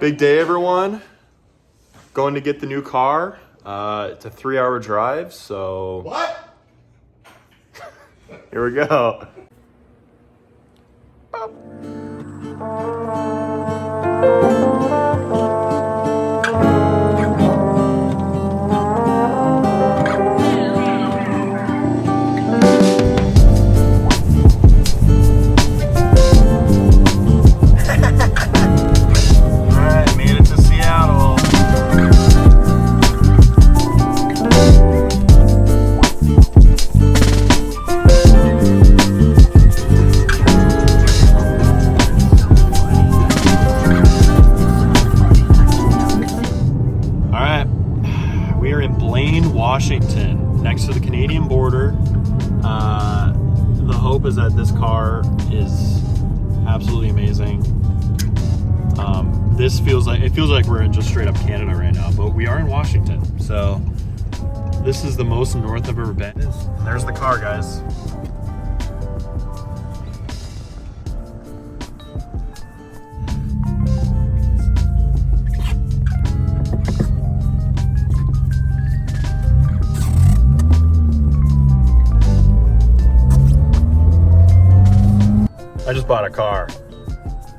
Big day, everyone. Going to get the new car. It's a 3-hour drive, so... What? Here we go. Washington, next to the Canadian border. The hope is that this car is absolutely amazing. It feels like we're in just straight up Canada right now, but we are in Washington, so this is the most north I've ever been. And there's the car, guys. I just bought a car.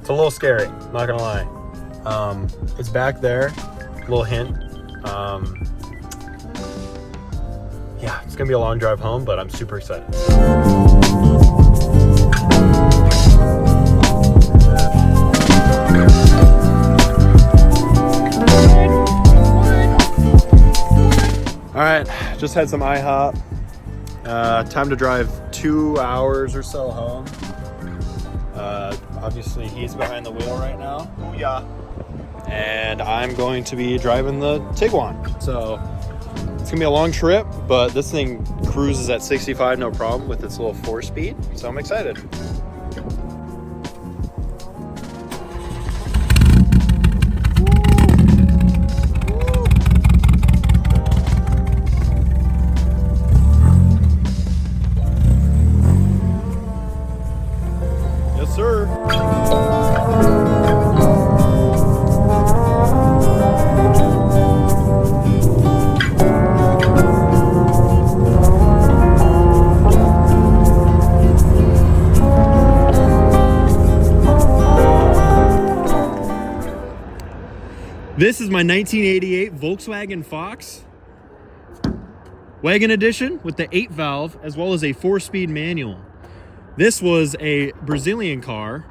It's a little scary, not gonna lie. It's back there, little hint. Yeah, it's gonna be a long drive home, but I'm super excited. All right, just had some IHOP. Time to drive 2 hours or so home. Obviously he's behind the wheel right now. Oh yeah. And I'm going to be driving the Tiguan. So it's gonna be a long trip, but this thing cruises at 65 no problem with its little 4-speed. So I'm excited. Yes, sir. This is my 1988 Volkswagen Fox Wagon Edition with the 8-valve as well as a 4-speed manual. This was a Brazilian car,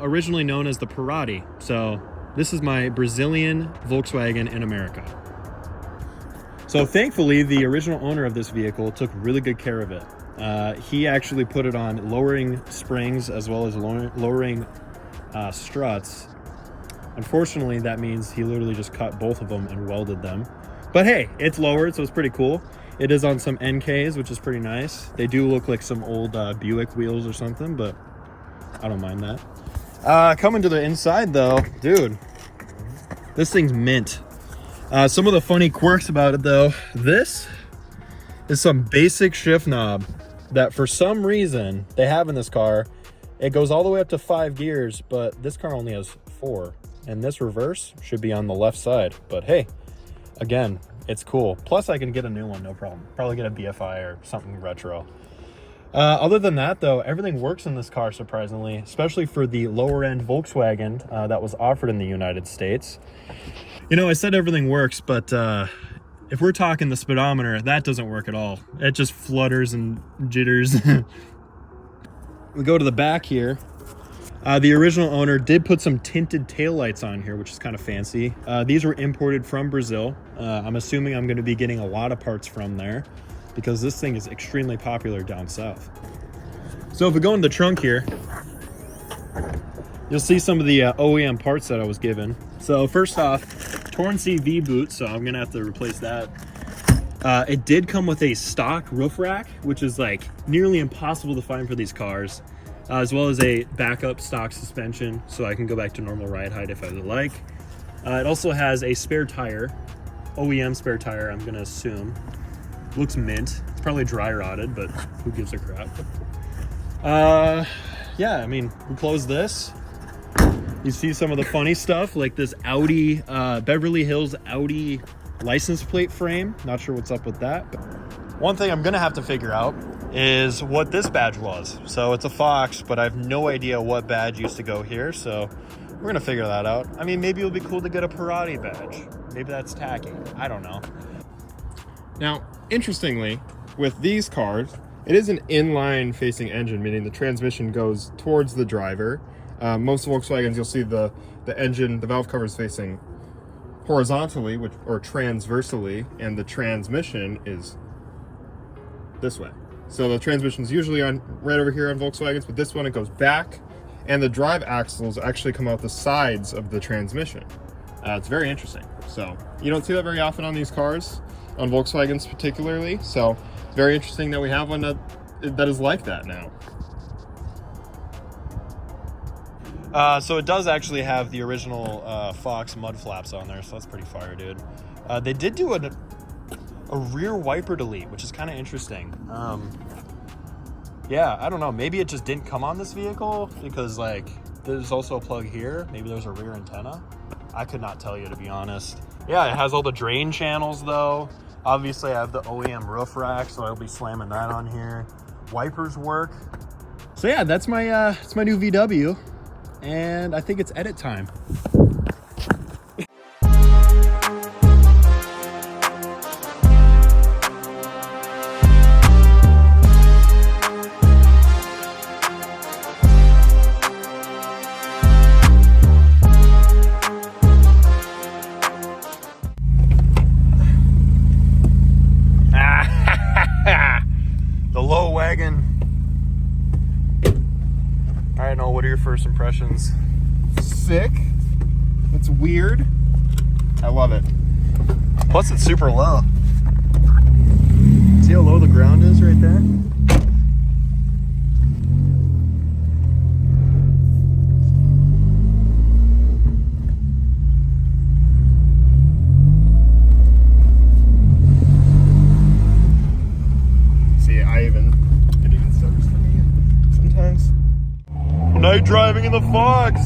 originally known as the Parati. So this is my Brazilian Volkswagen in America. So thankfully, the original owner of this vehicle took really good care of it. He actually put it on lowering springs as well as lowering struts. Unfortunately, that means he literally just cut both of them and welded them. But hey, it's lowered, so it's pretty cool. It is on some NKs, which is pretty nice. They do look like some old Buick wheels or something, but I don't mind that. Coming to the inside though, dude, this thing's mint. Some of the funny quirks about it though, this is some basic shift knob that for some reason they have in this car. It goes all the way up to 5 gears, but this car only has 4. And this reverse should be on the left side. But hey, again, it's cool. Plus I can get a new one, no problem. Probably get a BFI or something retro. Other than that though, everything works in this car surprisingly, especially for the lower end Volkswagen that was offered in the United States. You know, I said everything works, but if we're talking the speedometer, that doesn't work at all. It just flutters and jitters. We go to the back here. The original owner did put some tinted taillights on here, which is kind of fancy. These were imported from Brazil. I'm assuming I'm going to be getting a lot of parts from there because this thing is extremely popular down south. So if we go in the trunk here, you'll see some of the OEM parts that I was given. So first off, torn CV boot, so I'm going to have to replace that. It did come with a stock roof rack, which is like nearly impossible to find for these cars. As well as a backup stock suspension, so I can go back to normal ride height if I would like. It also has a spare tire, OEM spare tire, I'm gonna assume. Looks mint. It's probably dry rotted, but who gives a crap? Yeah, I mean, we close this. You see some of the funny stuff, like this Audi, Beverly Hills Audi license plate frame. Not sure what's up with that. But one thing I'm gonna have to figure out is what this badge was. So it's a Fox, but I have no idea what badge used to go here. So we're gonna figure that out. I mean, maybe it'll be cool to get a Parati badge. Maybe that's tacky, I don't know. Now, interestingly, with these cars, it is an inline facing engine, meaning the transmission goes towards the driver. Most Volkswagens, you'll see the engine, the valve cover is facing horizontally, or transversally, and the transmission is this way. So the transmission is usually on right over here on Volkswagens, but this one, it goes back, and the drive axles actually come out the sides of the transmission. It's very interesting. So you don't see that very often on these cars, on Volkswagens particularly. So it's very interesting that we have one that is like that now. So it does actually have the original Fox mud flaps on there, so that's pretty fire, dude. They did do a rear wiper delete, which is kind of interesting. Yeah, I don't know. Maybe it just didn't come on this vehicle because, like, there's also a plug here. Maybe there's a rear antenna. I could not tell you, to be honest. Yeah, it has all the drain channels, though. Obviously, I have the OEM roof rack, so I'll be slamming that on here. Wipers work. So yeah, that's my it's my new VW. And I think it's edit time. The low wagon. All right, Noel, what are your first impressions? Sick. It's weird. I love it. Plus, it's super low. See how low the ground is right there? See, it even sucks for me sometimes. Night driving in the Fox.